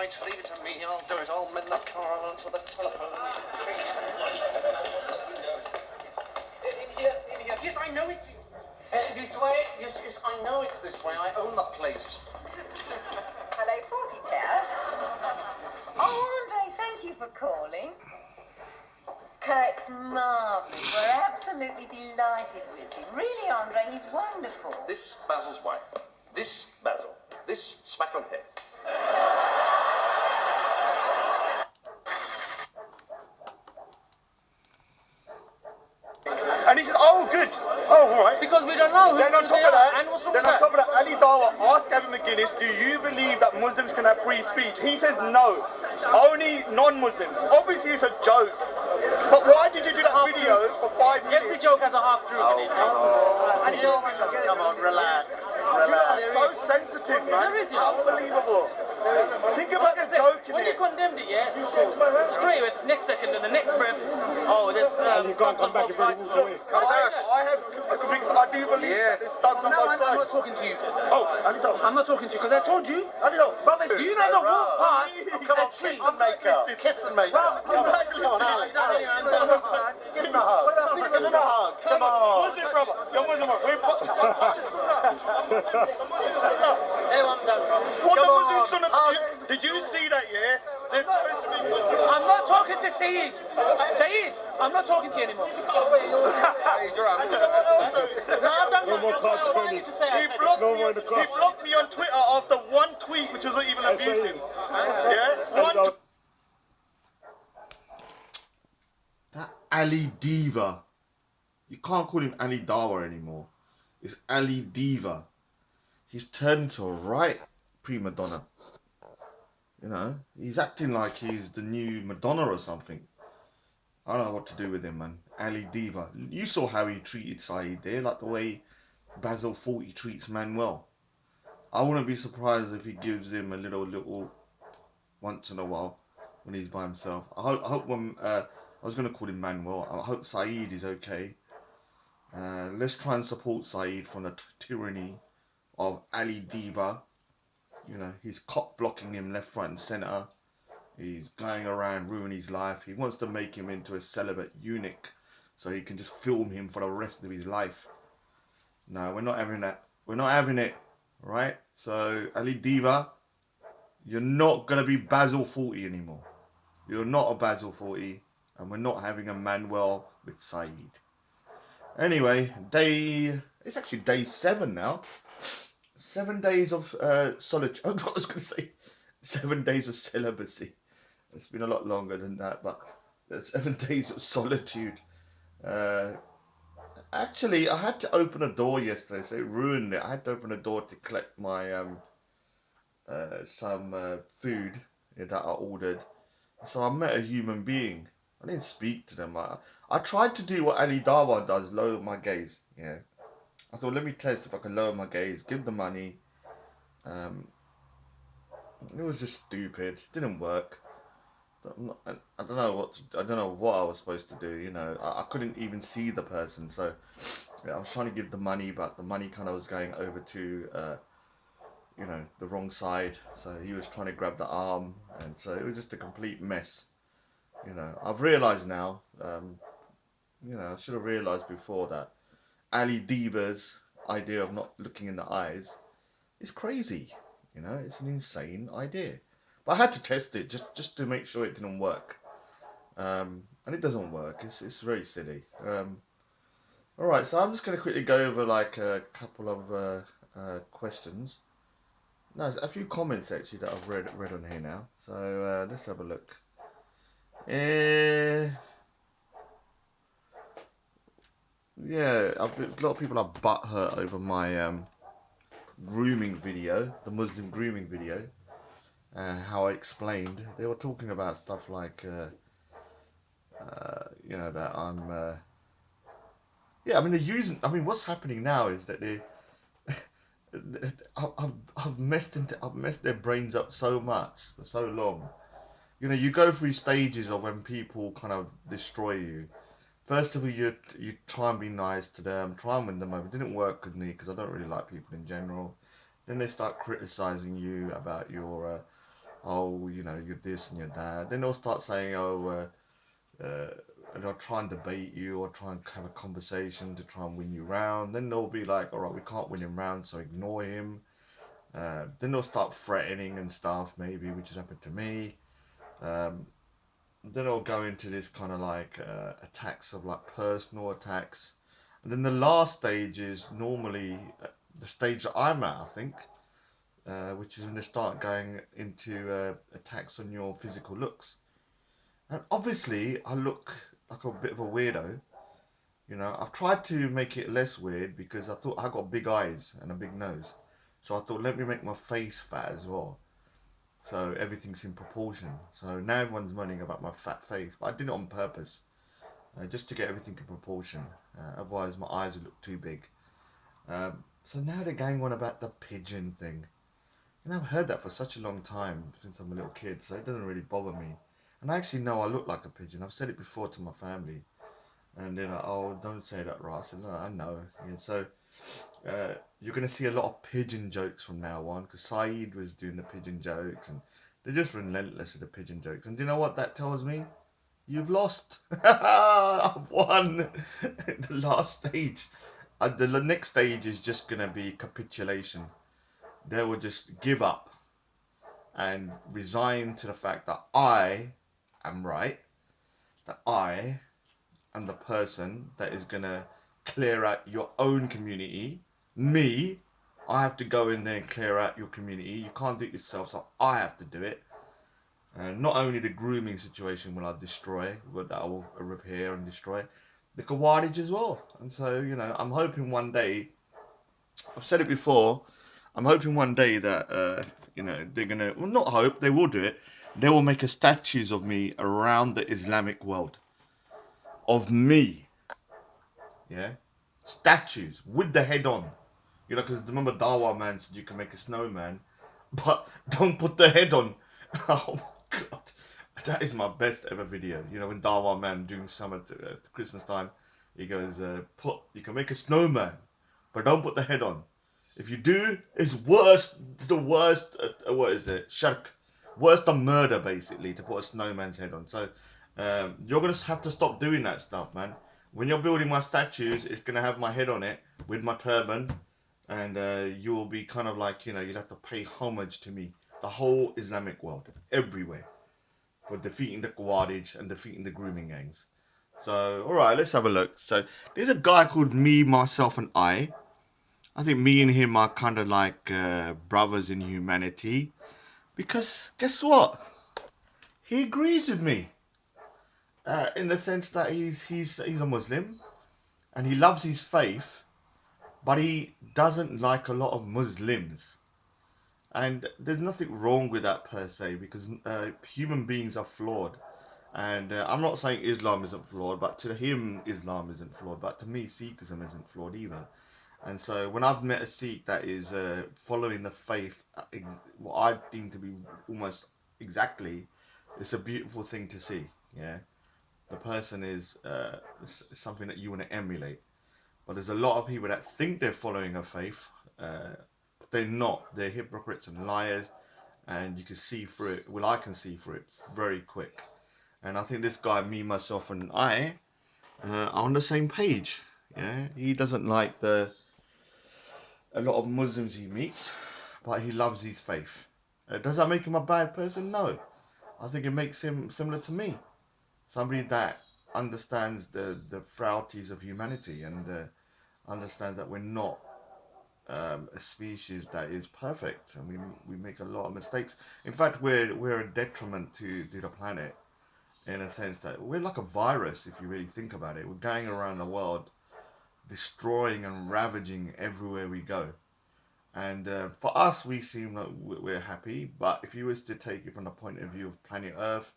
right, leave it to me. I'll do it. I'll mend the car onto the telephone. In here. Yes, I know it's this way. Yes, I know it's this way. I own the place. Hello, Forty Towers. Oh, Andre, thank you for calling. Kirk's marvellous. We're absolutely delighted with him. Really, Andre, he's wonderful. This Basil's wife. This Basil. This speckled head. And he says, oh, good. Oh, all right. Because we don't know who Then on top they of are. that, And what's wrong with that? Ali Dawa asked Gavin McGuinness, do you believe that Muslims can have free speech? He says no. Only non-Muslims. Obviously, it's a joke. But why did you do that video for 5 minutes? Every joke has a half truth in it. Come on, relax. Relax. So sensitive, man. There is, Unbelievable. Think about the joke in when you it. condemned it, yeah, straight with next second and the next breath. Oh, there's you can't come back if you walk away. I do believe that it's thugs on both I'm not sides. talking to you. Oh, Ali Dawa. I'm not talking to you because I told you. Ali Dawa. Brothers, do you not walk past Come a on, tree? kiss and make out. Kiss and make out. Come on, Ali. Give him a hug. Give him a hug. Come on. Muslim brother. You're Muslim brother. What the Muslim son of did you see that, yeah? There's supposed to be Muslim. I'm not talking to Saeed. Saeed, I'm not talking to you anymore. No more cards for me. He blocked me on Twitter after one tweet, which wasn't even abusive. Yeah? One That Ali Diva. You can't call him Ali Dawa anymore. It's Ali Diva. He's turned into a right prima donna. You know, he's acting like he's the new Madonna or something. I don't know what to do with him, man. Ali Diva. You saw how he treated Saeed there, like the way Basil 40 treats Manuel. I wouldn't be surprised if he gives him a little once in a while when he's by himself. I hope when I was going to call him Manuel. I hope Saeed is okay. Let's try and support Saeed from the tyranny of Ali Diva. You know, he's cop blocking him left, right and centre. He's going around ruining his life. He wants to make him into a celibate eunuch so he can just film him for the rest of his life. No, we're not having that. We're not having it. Right? So, Ali Diva, you're not going to be Basil 40 anymore. You're not a Basil 40. And we're not having a Manuel with Saeed. Anyway, it's actually day 7 now. 7 days of solitude. I was going to say 7 days of celibacy. It's been a lot longer than that, but 7 days of solitude. Actually, I had to open a door yesterday, so it ruined it. I had to open a door to collect my some food that I ordered. So I met a human being. I didn't speak to them. I tried to do what Ali Dawa does, lower my gaze. Yeah, I thought, let me test if I can lower my gaze, give the money. It was just stupid. It didn't work. I don't know what I was supposed to do. You know, I couldn't even see the person. So yeah, I was trying to give the money, but the money kind of was going over to you know, the wrong side. So he was trying to grab the arm, and so it was just a complete mess. You know, I've realised now. You know, I should have realised before that Ali Diva's idea of not looking in the eyes is crazy. You know, it's an insane idea. But I had to test it just to make sure it didn't work. And it doesn't work. It's very silly. Alright, so I'm just going to quickly go over like a couple of questions. No, there's a few comments actually that I've read on here now. So let's have a look. Yeah, a lot of people are butthurt over my grooming video, the Muslim grooming video. How I explained, they were talking about stuff like, you know, that I'm, yeah, I mean, they're using, I mean, what's happening now is that I've messed their brains up so much for so long. You know, you go through stages of when people kind of destroy you. First of all, you try and be nice to them, try and win them over. It didn't work with me because I don't really like people in general. Then they start criticising you about your oh, you know, you're this and you're that. Then they'll start saying, oh, and they'll try and debate you or try and have a conversation to try and win you round. Then they'll be like, all right, we can't win him round, so ignore him. Then they'll start threatening and stuff, maybe, which has happened to me. Then they'll go into this kind of like attacks of like personal attacks. And then the last stage is normally the stage that I'm at, I think, which is when they start going into attacks on your physical looks. And obviously, I look like a bit of a weirdo. You know, I've tried to make it less weird because I thought I got big eyes and a big nose. So I thought, let me make my face fat as well. So everything's in proportion. So now everyone's moaning about my fat face. But I did it on purpose. Just to get everything in proportion. Otherwise, my eyes would look too big. So now they're going on about the pigeon thing. And I've heard that for such a long time since I'm a little kid. So it doesn't really bother me. And I actually know I look like a pigeon. I've said it before to my family. And they're like, oh, don't say that, right? I said, no, I know. Yeah, so you're going to see a lot of pigeon jokes from now on. Because Saeed was doing the pigeon jokes. And they're just relentless with the pigeon jokes. And do you know what that tells me? You've lost. I've won. The last stage. The next stage is just going to be capitulation. They will just give up. And resign to the fact that I am right. That I am the person that is going to clear out your own community. Me, I have to go in there and clear out your community. You can't do it yourself, so I have to do it. Not only the grooming situation will I destroy, but I will repair and destroy the Kawadij as well. And so, you know, I'm hoping one day, I've said it before, I'm hoping one day that, you know, they're going to, well, not hope, they will do it. They will make a statues of me around the Islamic world. Of me. Yeah? Statues with the head on. You know, because remember Dawa man said you can make a snowman, but don't put the head on. Oh my God. That is my best ever video. You know, when Dawa man doing summer Christmas time, he goes, you can make a snowman, but don't put the head on. If you do, it's worse. It's the worst. What is it? Shirk. Worse than murder, basically, to put a snowman's head on. So you're gonna have to stop doing that stuff, man. When you're building my statues, it's gonna have my head on it with my turban, and you'll be kind of like, you know, you'll have to pay homage to me. The whole Islamic world, everywhere, for defeating the Khawarij and defeating the grooming gangs. So, all right, let's have a look. So, there's a guy called Me, Myself, and I. I think me and him are kind of like brothers in humanity, because guess what? He agrees with me in the sense that he's a Muslim and he loves his faith, but he doesn't like a lot of Muslims. And there's nothing wrong with that per se, because human beings are flawed. And I'm not saying Islam isn't flawed, but to him Islam isn't flawed, but to me Sikhism isn't flawed either. And so when I've met a Sikh that is following the faith, what I deem to be almost exactly, it's a beautiful thing to see. Yeah, the person is something that you want to emulate. But there's a lot of people that think they're following a faith, but they're not. They're hypocrites and liars, and you can see through it. Well, I can see through it very quick. And I think this guy, Me, Myself, and I, are on the same page. Yeah, he doesn't like a lot of Muslims he meets, but he loves his faith. Does that make him a bad person? No. I think it makes him similar to me. Somebody that understands the frailties of humanity and understands that we're not a species that is perfect, and we make a lot of mistakes. In fact, we're a detriment to the planet, in a sense that we're like a virus, if you really think about it. We're going around the world destroying and ravaging everywhere we go. And for us, we seem like we're happy, but if you was to take it from the point of view of planet Earth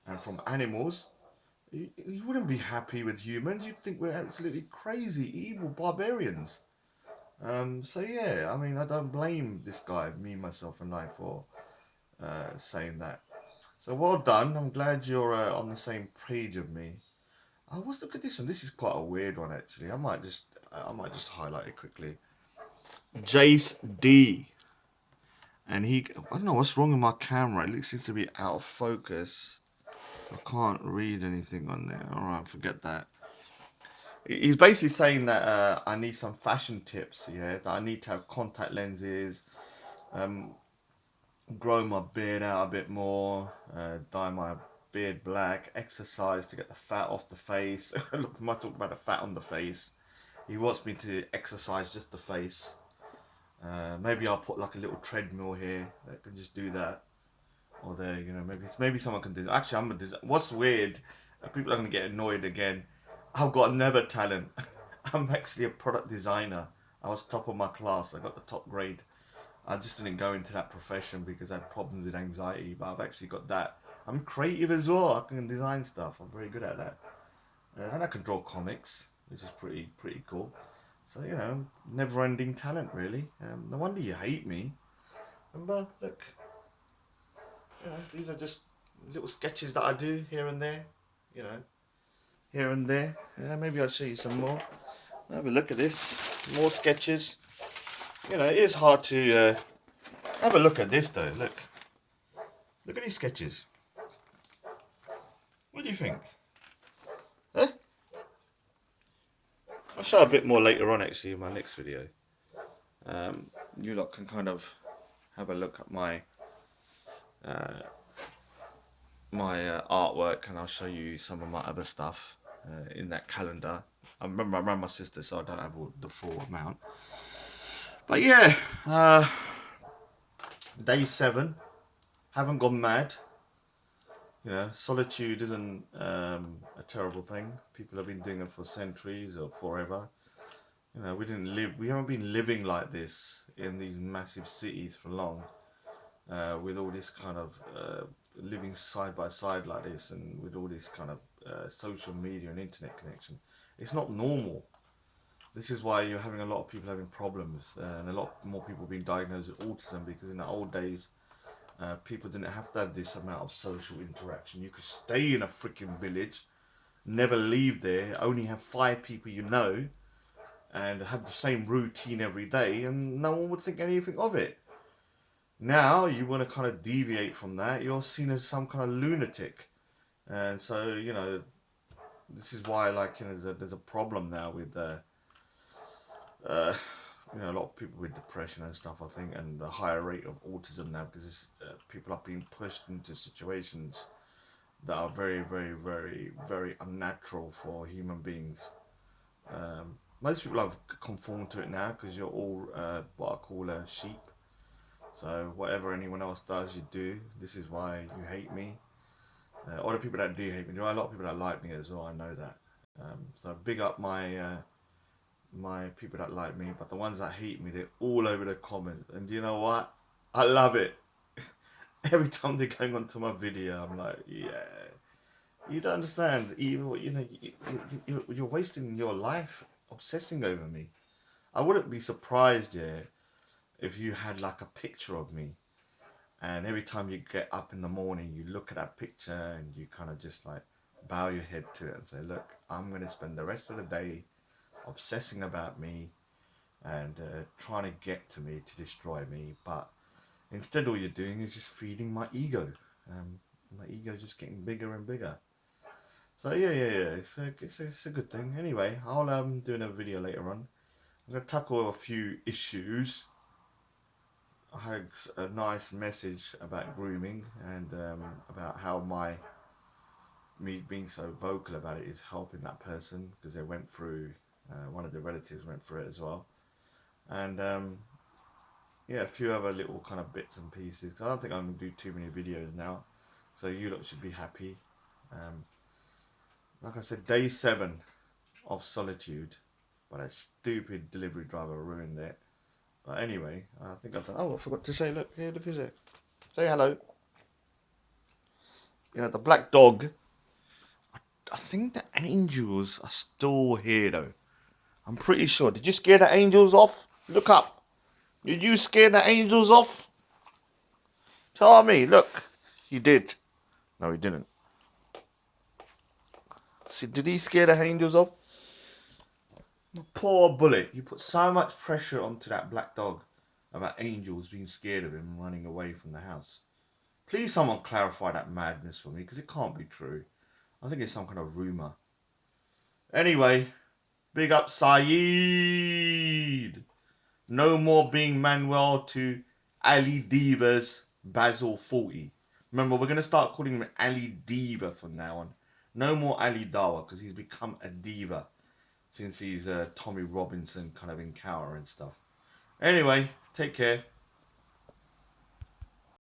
and from animals, you wouldn't be happy with humans. You'd think we're absolutely crazy, evil barbarians. So yeah, I mean, I don't blame this guy, Me, Myself, and I, for saying that. So well done. I'm glad you're on the same page of me. Oh, look at this one. This is quite a weird one, actually. I might just highlight it quickly. Jace D. And I don't know what's wrong with my camera. It seems to be out of focus. I can't read anything on there. All right, forget that. He's basically saying that I need some fashion tips. Yeah, that I need to have contact lenses, grow my beard out a bit more, dye my beard black, exercise to get the fat off the face. Look, I might talk about the fat on the face. He wants me to exercise just the face. Maybe I'll put like a little treadmill here that can just do that. Or there, you know, maybe someone can design. Actually, I'm a design. What's weird? People are gonna get annoyed again. I've got never talent. I'm actually a product designer. I was top of my class. I got the top grade. I just didn't go into that profession because I had problems with anxiety. But I've actually got that. I'm creative as well. I can design stuff. I'm very good at that. And I can draw comics, which is pretty cool. So you know, never-ending talent really. No wonder you hate me. But look. You know, these are just little sketches that I do here and there, you know, here and there. Yeah, maybe I'll show you some more. Have a look at this. More sketches. You know, it is hard to have a look at this though. Look at these sketches. What do you think? Huh? I'll show a bit more later on actually in my next video. You lot can kind of have a look at my artwork, and I'll show you some of my other stuff in that calendar. I remember I ran my sister, so I don't have all the full amount. But yeah, day 7, haven't gone mad. You know, solitude isn't a terrible thing. People have been doing it for centuries or forever. You know, we haven't been living like this in these massive cities for long. With all this kind of living side by side like this, and with all this kind of social media and internet connection, it's not normal. This is why you're having a lot of people having problems, and a lot more people being diagnosed with autism, because in the old days, people didn't have to have this amount of social interaction. You could stay in a freaking village, never leave there, only have 5 people you know, and have the same routine every day, and no one would think anything of it. Now you want to kind of deviate from that, you're seen as some kind of lunatic. And so, you know, this is why, like, you know, there's a problem now with you know, a lot of people with depression and stuff, I think, and the higher rate of autism now, because people are being pushed into situations that are very, very, very, very unnatural for human beings. Most people have conformed to it now, because you're all what I call a sheep. So whatever anyone else does, you do. This is why you hate me. Or the people that do hate me. There are a lot of people that like me as well, I know that. So big up my my people that like me, but the ones that hate me, they're all over the comments. And do you know what? I love it. Every time they're going onto my video, I'm like, yeah. You don't understand. You know, you're wasting your life obsessing over me. I wouldn't be surprised, yeah, if you had like a picture of me, and every time you get up in the morning, you look at that picture and you kind of just like bow your head to it and say, look, I'm going to spend the rest of the day obsessing about me and trying to get to me to destroy me. But instead, all you're doing is just feeding my ego. My ego just getting bigger and bigger. So yeah, it's a good thing. Anyway, I'll do another video later on. I'm going to tackle a few issues. I had a nice message about grooming, and about how me being so vocal about it is helping that person, because they went through, one of the relatives went through it as well. And yeah, a few other little kind of bits and pieces, because I don't think I'm going to do too many videos now, so you lot should be happy. Like I said, day 7 of solitude, but a stupid delivery driver ruined it. But anyway, I think I've done. Oh, I forgot to say, look here, look who's it. Say hello. You know, the black dog. I think the angels are still here though. I'm pretty sure. Did you scare the angels off? Look up. Did you scare the angels off? Tell me, look. You did. No, he didn't. See, did he scare the angels off? Poor bullet. You put so much pressure onto that black dog. about angels being scared of him and running away from the house. Please someone clarify that madness for me, because it can't be true. I think it's some kind of rumour. Anyway, big up Saeed. No more being Manuel to Ali Diva's Basil 40. Remember, we're going to start calling him Ali Diva from now on. No more Ali Dawa, because he's become a diva since he's Tommy Robinson kind of encounter and stuff. Anyway, take care.